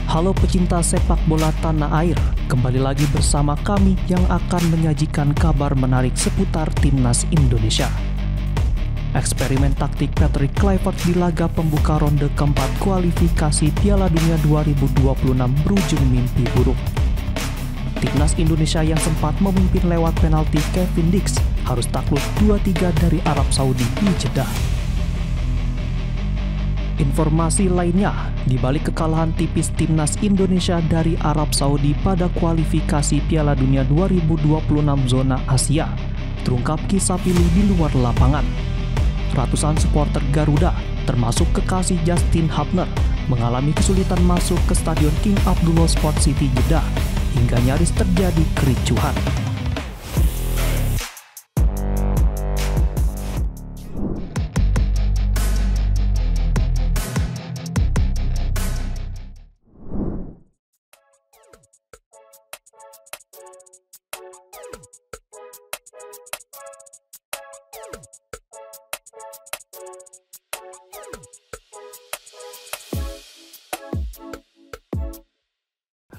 Halo pecinta sepak bola tanah air, kembali lagi bersama kami yang akan menyajikan kabar menarik seputar Timnas Indonesia. Eksperimen taktik Patrick Kluivert di laga pembuka ronde keempat kualifikasi Piala Dunia 2026 berujung mimpi buruk. Timnas Indonesia yang sempat memimpin lewat penalti Kevin Dix harus takluk 2-3 dari Arab Saudi di Jeddah. Informasi lainnya, di balik kekalahan tipis Timnas Indonesia dari Arab Saudi pada kualifikasi Piala Dunia 2026 zona Asia, terungkap kisah pilih di luar lapangan. Ratusan supporter Garuda, termasuk kekasih Justin Hubner, mengalami kesulitan masuk ke Stadion King Abdullah Sport City Jeddah, hingga nyaris terjadi kericuhan.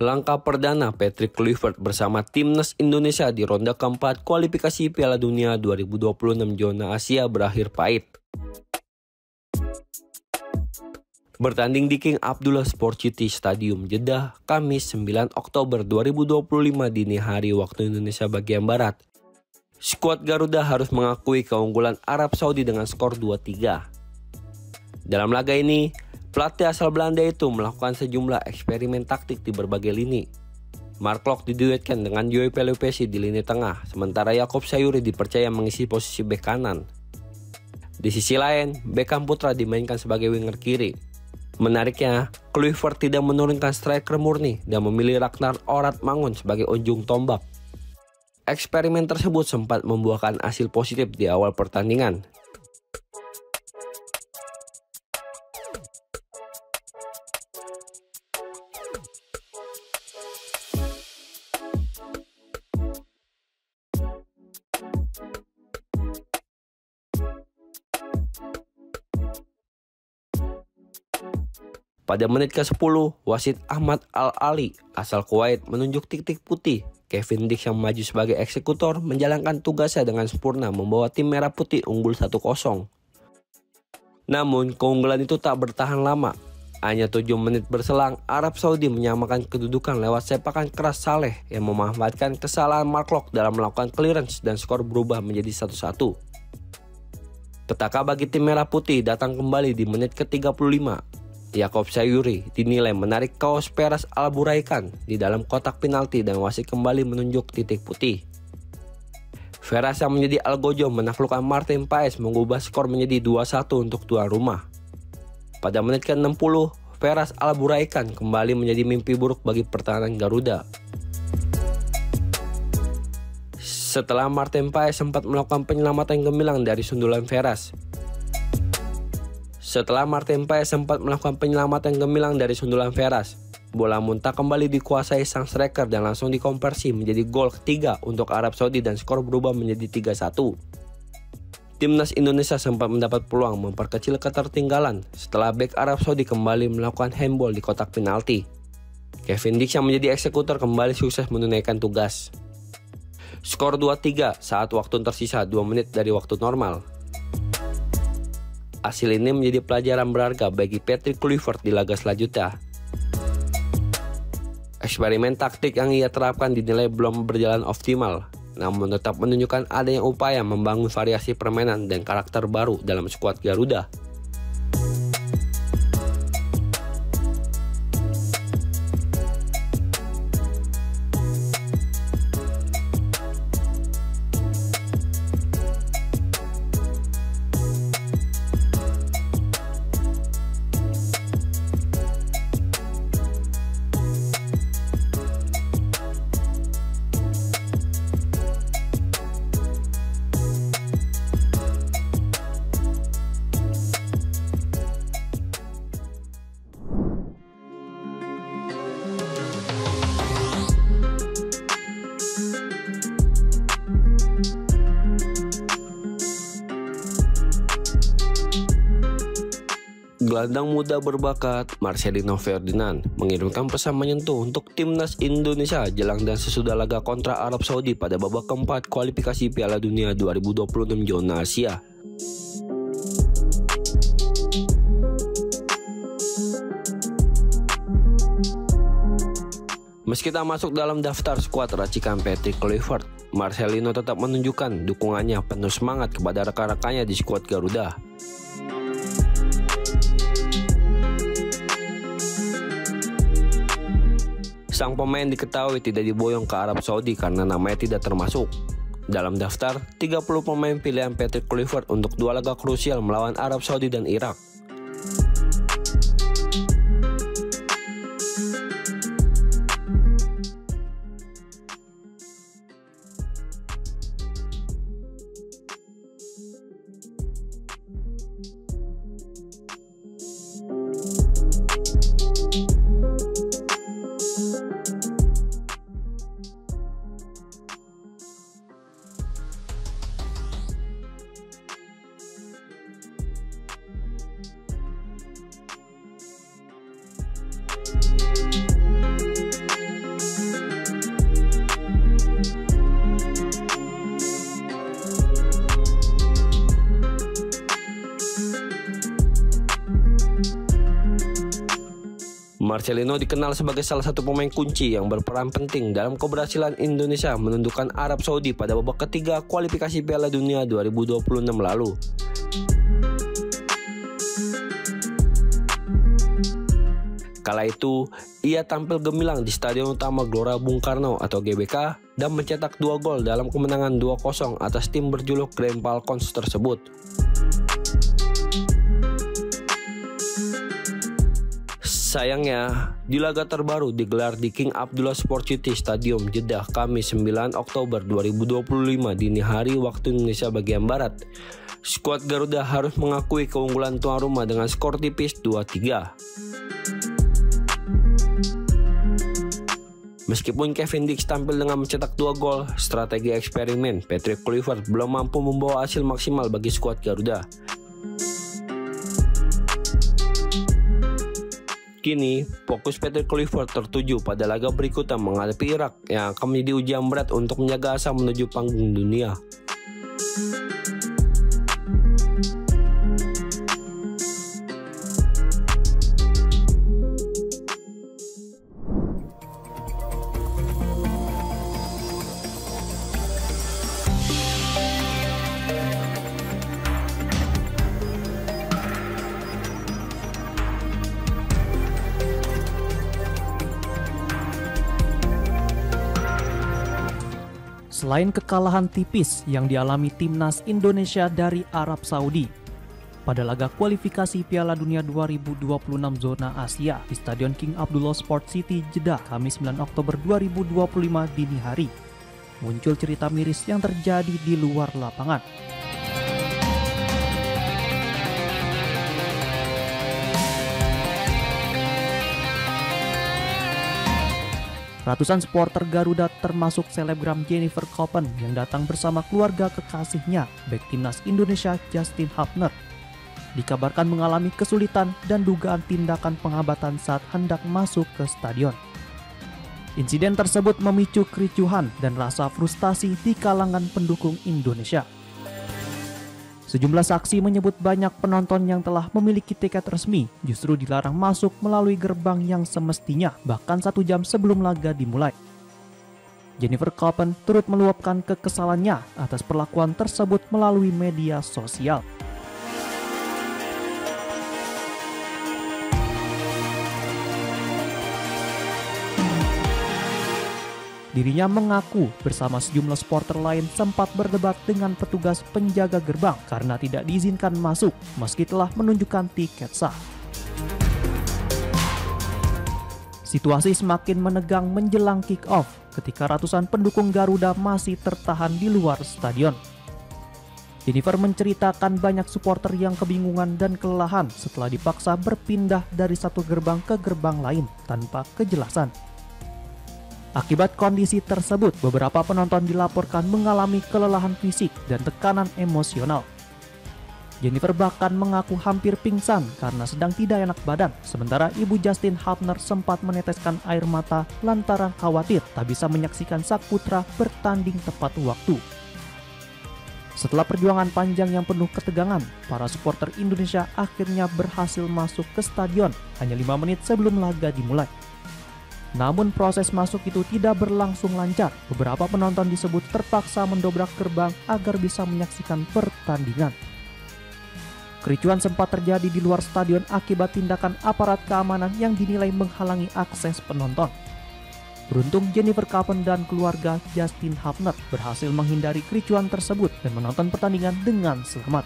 Langkah perdana Patrick Kluivert bersama Timnas Indonesia di ronde keempat kualifikasi Piala Dunia 2026 zona Asia berakhir pahit. Bertanding di King Abdullah Sport City Stadium Jeddah, Kamis 9 Oktober 2025 dini hari waktu Indonesia bagian Barat, skuad Garuda harus mengakui keunggulan Arab Saudi dengan skor 2-3. Dalam laga ini, pelatih asal Belanda itu melakukan sejumlah eksperimen taktik di berbagai lini. Mark Klok diduetkan dengan Joey Pelupessy di lini tengah, sementara Jakob Sayuri dipercaya mengisi posisi bek kanan. Di sisi lain, Beckham Putra dimainkan sebagai winger kiri. Menariknya, Kluivert tidak menurunkan striker murni dan memilih Ragnar Oratmangun sebagai ujung tombak. Eksperimen tersebut sempat membuahkan hasil positif di awal pertandingan. Pada menit ke-10, wasit Ahmad Al-Ali asal Kuwait menunjuk titik putih. Kevin Dix yang maju sebagai eksekutor menjalankan tugasnya dengan sempurna membawa tim merah putih unggul 1-0. Namun keunggulan itu tak bertahan lama. Hanya 7 menit berselang, Arab Saudi menyamakan kedudukan lewat sepakan keras Saleh yang memanfaatkan kesalahan Mark Klok dalam melakukan clearance dan skor berubah menjadi 1-1. Petaka bagi tim merah putih datang kembali di menit ke-35. Jakob Sayuri dinilai menarik kaos Peras Alburaikan di dalam kotak penalti dan wasit kembali menunjuk titik putih. Veras yang menjadi algojo menaklukkan Martin Paes mengubah skor menjadi 2-1 untuk tuan rumah. Pada menit ke-60, Peras Alburaikan kembali menjadi mimpi buruk bagi pertahanan Garuda. Setelah Martin Paes sempat melakukan penyelamatan gemilang dari sundulan Veras. Bola muntah kembali dikuasai sang striker dan langsung dikonversi menjadi gol ketiga untuk Arab Saudi dan skor berubah menjadi 3-1. Timnas Indonesia sempat mendapat peluang memperkecil ketertinggalan setelah bek Arab Saudi kembali melakukan handball di kotak penalti. Kevin Dix yang menjadi eksekutor kembali sukses menunaikan tugas. Skor 2-3 saat waktu tersisa 2 menit dari waktu normal. Hasil ini menjadi pelajaran berharga bagi Patrick Kluivert di laga selanjutnya. Eksperimen taktik yang ia terapkan dinilai belum berjalan optimal, namun tetap menunjukkan adanya upaya membangun variasi permainan dan karakter baru dalam skuad Garuda. Gelandang muda berbakat Marcelino Ferdinand mengirimkan pesan menyentuh untuk timnas Indonesia jelang dan sesudah laga kontra Arab Saudi pada babak keempat kualifikasi Piala Dunia 2026 zona Asia. Meski tak masuk dalam daftar skuad racikan Patrick Kluivert, Marcelino tetap menunjukkan dukungannya penuh semangat kepada rekan-rekannya di skuad Garuda. Sang pemain diketahui tidak diboyong ke Arab Saudi karena namanya tidak termasuk dalam daftar 30 pemain pilihan Patrick Kluivert untuk 2 laga krusial melawan Arab Saudi dan Irak. Marcelino dikenal sebagai salah satu pemain kunci yang berperan penting dalam keberhasilan Indonesia menundukkan Arab Saudi pada babak ketiga kualifikasi Piala Dunia 2026 lalu. Kala itu, ia tampil gemilang di Stadion Utama Gelora Bung Karno atau GBK dan mencetak 2 gol dalam kemenangan 2-0 atas tim berjuluk Green Falcons tersebut. Sayangnya, di laga terbaru digelar di King Abdullah Sport City Stadium Jeddah Kamis 9 Oktober 2025 dini hari waktu Indonesia bagian Barat, skuad Garuda harus mengakui keunggulan tuan rumah dengan skor tipis 2-3. Meskipun Kevin Dix tampil dengan mencetak 2 gol, strategi eksperimen Patrick Kluivert belum mampu membawa hasil maksimal bagi skuad Garuda. Kini, fokus Patrick Kluivert tertuju pada laga berikutnya menghadapi Irak yang akan menjadi ujian berat untuk menjaga asa menuju panggung dunia. Selain kekalahan tipis yang dialami timnas Indonesia dari Arab Saudi pada laga kualifikasi Piala Dunia 2026 zona Asia di Stadion King Abdullah Sport City Jeddah Kamis 9 Oktober 2025 dini hari, muncul cerita miris yang terjadi di luar lapangan. Ratusan supporter Garuda termasuk selebgram Jennifer Koppen yang datang bersama keluarga kekasihnya, bek timnas Indonesia Justin Hubner, dikabarkan mengalami kesulitan dan dugaan tindakan penghabatan saat hendak masuk ke stadion. Insiden tersebut memicu kericuhan dan rasa frustasi di kalangan pendukung Indonesia. Sejumlah saksi menyebut banyak penonton yang telah memiliki tiket resmi justru dilarang masuk melalui gerbang yang semestinya bahkan 1 jam sebelum laga dimulai. Jennifer Koppen turut meluapkan kekesalannya atas perlakuan tersebut melalui media sosial. Dirinya mengaku bersama sejumlah supporter lain sempat berdebat dengan petugas penjaga gerbang karena tidak diizinkan masuk meski telah menunjukkan tiket sah. Situasi semakin menegang menjelang kick-off ketika ratusan pendukung Garuda masih tertahan di luar stadion. Jennifer menceritakan banyak supporter yang kebingungan dan kelelahan setelah dipaksa berpindah dari satu gerbang ke gerbang lain tanpa kejelasan. Akibat kondisi tersebut, beberapa penonton dilaporkan mengalami kelelahan fisik dan tekanan emosional. Jennifer bahkan mengaku hampir pingsan karena sedang tidak enak badan, sementara ibu Justin Hubner sempat meneteskan air mata lantaran khawatir tak bisa menyaksikan sang putra bertanding tepat waktu. Setelah perjuangan panjang yang penuh ketegangan, para supporter Indonesia akhirnya berhasil masuk ke stadion hanya 5 menit sebelum laga dimulai. Namun proses masuk itu tidak berlangsung lancar. Beberapa penonton disebut terpaksa mendobrak gerbang agar bisa menyaksikan pertandingan. Kericuhan sempat terjadi di luar stadion akibat tindakan aparat keamanan yang dinilai menghalangi akses penonton. Beruntung Jennifer Coven dan keluarga Justin Hubner berhasil menghindari kericuhan tersebut dan menonton pertandingan dengan selamat.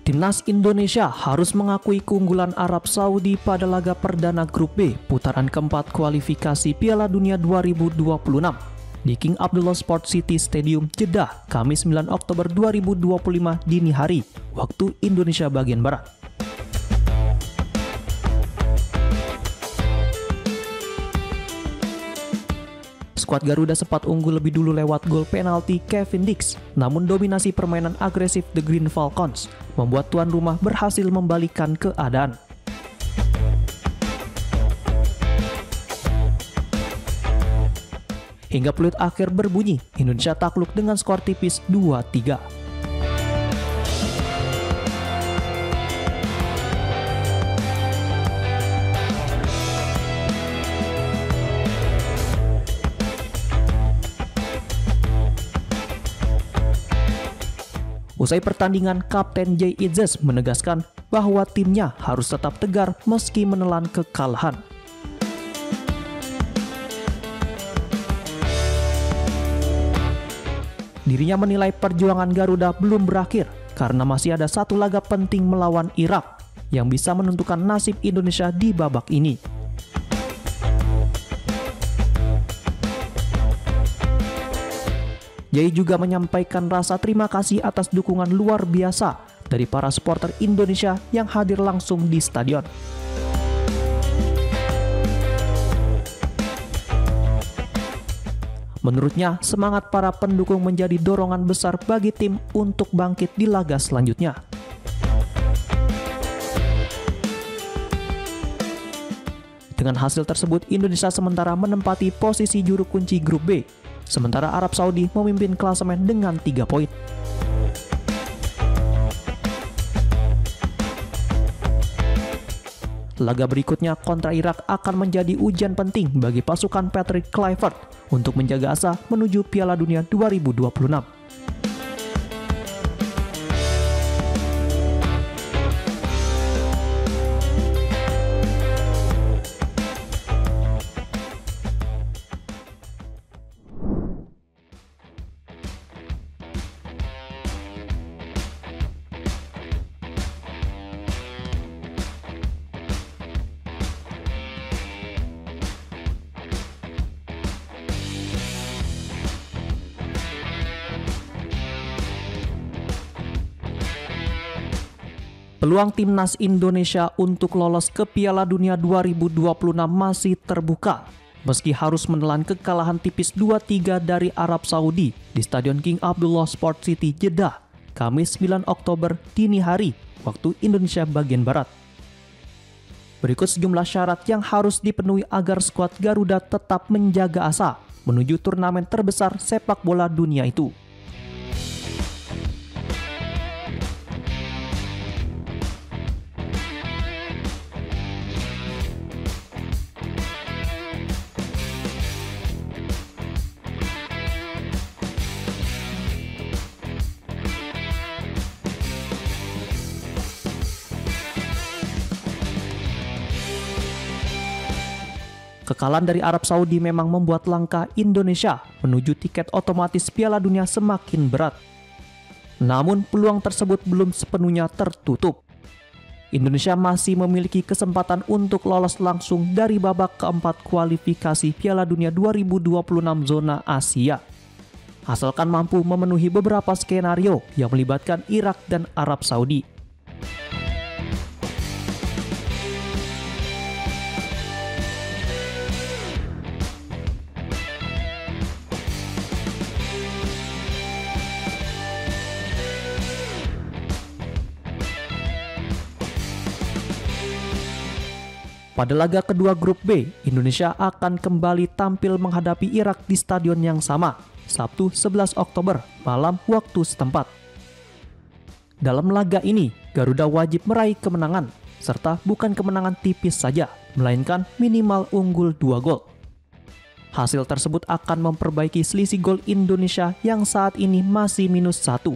Timnas Indonesia harus mengakui keunggulan Arab Saudi pada laga perdana Grup B putaran keempat kualifikasi Piala Dunia 2026 di King Abdullah Sport City Stadium, Jeddah, Kamis 9 Oktober 2025 dini hari, waktu Indonesia bagian Barat. Skuad Garuda sempat unggul lebih dulu lewat gol penalti Kevin Dix, namun dominasi permainan agresif The Green Falcons membuat tuan rumah berhasil membalikkan keadaan. Hingga peluit akhir berbunyi, Indonesia takluk dengan skor tipis 2-3. Usai pertandingan, Kapten Jay Itzes menegaskan bahwa timnya harus tetap tegar meski menelan kekalahan. Dirinya menilai perjuangan Garuda belum berakhir karena masih ada satu laga penting melawan Irak yang bisa menentukan nasib Indonesia di babak ini. Jay juga menyampaikan rasa terima kasih atas dukungan luar biasa dari para supporter Indonesia yang hadir langsung di stadion. Menurutnya, semangat para pendukung menjadi dorongan besar bagi tim untuk bangkit di laga selanjutnya. Dengan hasil tersebut, Indonesia sementara menempati posisi juru kunci Grup B, sementara Arab Saudi memimpin klasemen dengan 3 poin. Laga berikutnya kontra Irak akan menjadi ujian penting bagi pasukan Patrick Kluivert untuk menjaga asa menuju Piala Dunia 2026. Peluang timnas Indonesia untuk lolos ke Piala Dunia 2026 masih terbuka, meski harus menelan kekalahan tipis 2-3 dari Arab Saudi di Stadion King Abdullah Sport City, Jeddah, Kamis 9 Oktober dini hari, waktu Indonesia bagian Barat. Berikut sejumlah syarat yang harus dipenuhi agar skuad Garuda tetap menjaga asa menuju turnamen terbesar sepak bola dunia itu. Kekalahan dari Arab Saudi memang membuat langkah Indonesia menuju tiket otomatis Piala Dunia semakin berat. Namun peluang tersebut belum sepenuhnya tertutup. Indonesia masih memiliki kesempatan untuk lolos langsung dari babak keempat kualifikasi Piala Dunia 2026 zona Asia. Asalkan mampu memenuhi beberapa skenario yang melibatkan Irak dan Arab Saudi. Pada laga kedua grup B, Indonesia akan kembali tampil menghadapi Irak di stadion yang sama, Sabtu 11 Oktober malam waktu setempat. Dalam laga ini, Garuda wajib meraih kemenangan, serta bukan kemenangan tipis saja, melainkan minimal unggul 2 gol. Hasil tersebut akan memperbaiki selisih gol Indonesia yang saat ini masih -1.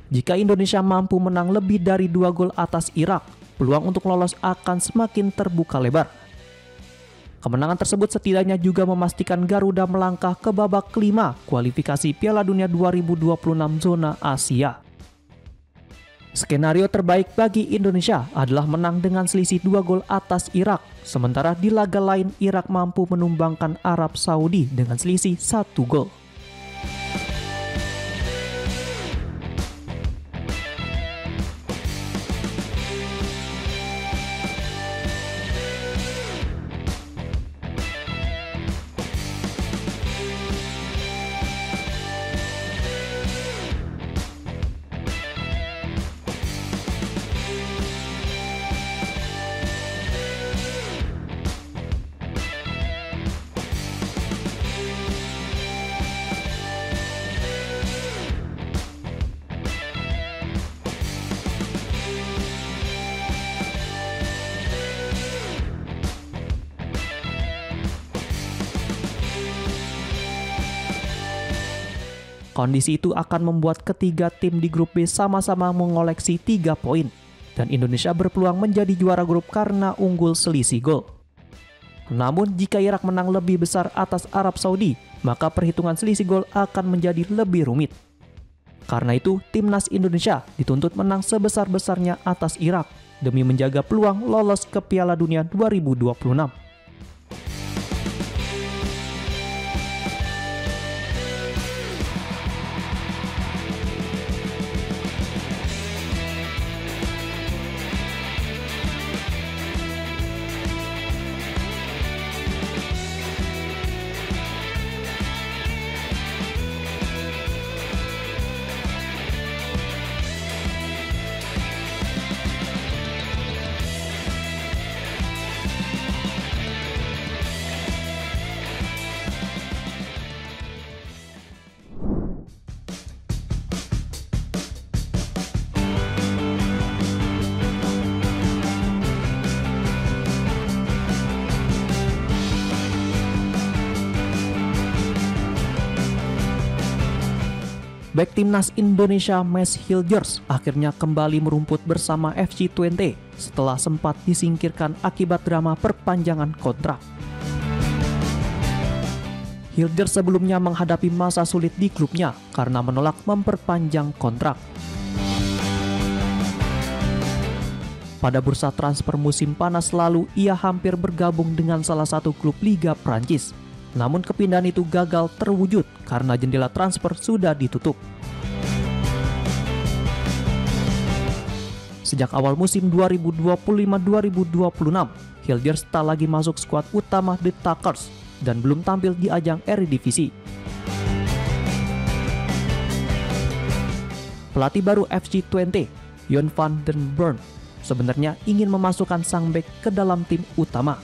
Jika Indonesia mampu menang lebih dari 2 gol atas Irak, peluang untuk lolos akan semakin terbuka lebar. Kemenangan tersebut setidaknya juga memastikan Garuda melangkah ke babak kelima kualifikasi Piala Dunia 2026 zona Asia. Skenario terbaik bagi Indonesia adalah menang dengan selisih 2 gol atas Irak, sementara di laga lain Irak mampu menumbangkan Arab Saudi dengan selisih 1 gol. Kondisi itu akan membuat ketiga tim di grup B sama-sama mengoleksi 3 poin, dan Indonesia berpeluang menjadi juara grup karena unggul selisih gol. Namun jika Irak menang lebih besar atas Arab Saudi, maka perhitungan selisih gol akan menjadi lebih rumit. Karena itu, timnas Indonesia dituntut menang sebesar-besarnya atas Irak demi menjaga peluang lolos ke Piala Dunia 2026. Bek timnas Indonesia Mes Hilgers akhirnya kembali merumput bersama FC Twente setelah sempat disingkirkan akibat drama perpanjangan kontrak. Hilgers sebelumnya menghadapi masa sulit di klubnya karena menolak memperpanjang kontrak. Pada bursa transfer musim panas lalu, ia hampir bergabung dengan salah satu klub Liga Prancis. Namun kepindahan itu gagal terwujud karena jendela transfer sudah ditutup. Sejak awal musim 2025-2026, Hilgers tak lagi masuk skuad utama The Tuckers dan belum tampil di ajang Eredivisie. Pelatih baru FC Twente, Jon van den Burn, sebenarnya ingin memasukkan sang bek ke dalam tim utama.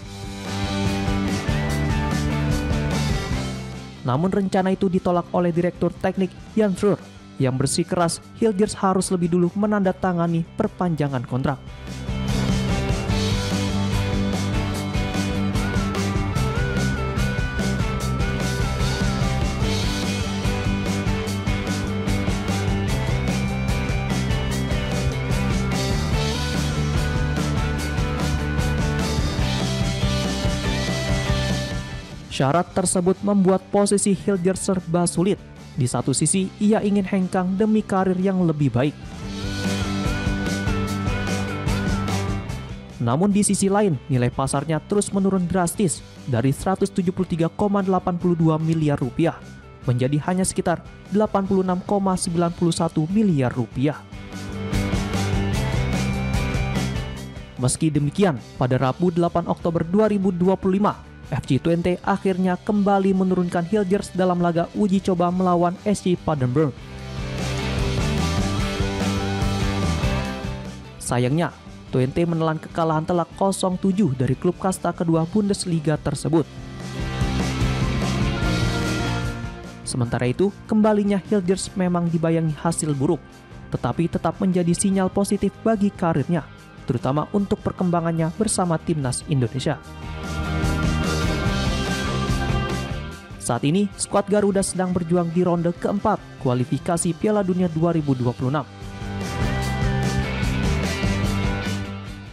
Namun rencana itu ditolak oleh Direktur Teknik Jan Schreuder yang bersikeras Hilgers harus lebih dulu menandatangani perpanjangan kontrak. Syarat tersebut membuat posisi Hilgers serba sulit. Di satu sisi, ia ingin hengkang demi karir yang lebih baik. Namun di sisi lain, nilai pasarnya terus menurun drastis dari 173,82 miliar rupiah menjadi hanya sekitar 86,91 miliar rupiah. Meski demikian, pada Rabu 8 Oktober 2025, FC Twente akhirnya kembali menurunkan Hilgers dalam laga uji coba melawan SC Paderborn. Sayangnya, Twente menelan kekalahan telak 0-7 dari klub kasta kedua Bundesliga tersebut. Sementara itu, kembalinya Hilgers memang dibayangi hasil buruk, tetapi tetap menjadi sinyal positif bagi karirnya, terutama untuk perkembangannya bersama timnas Indonesia. Saat ini, skuad Garuda sedang berjuang di ronde keempat kualifikasi Piala Dunia 2026.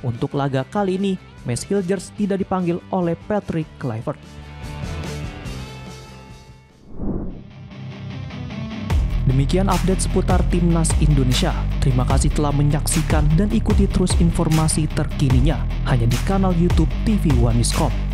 Untuk laga kali ini, Mads Hilgers tidak dipanggil oleh Patrick Kluivert. Demikian update seputar Timnas Indonesia. Terima kasih telah menyaksikan dan ikuti terus informasi terkininya hanya di kanal YouTube TV One Scope.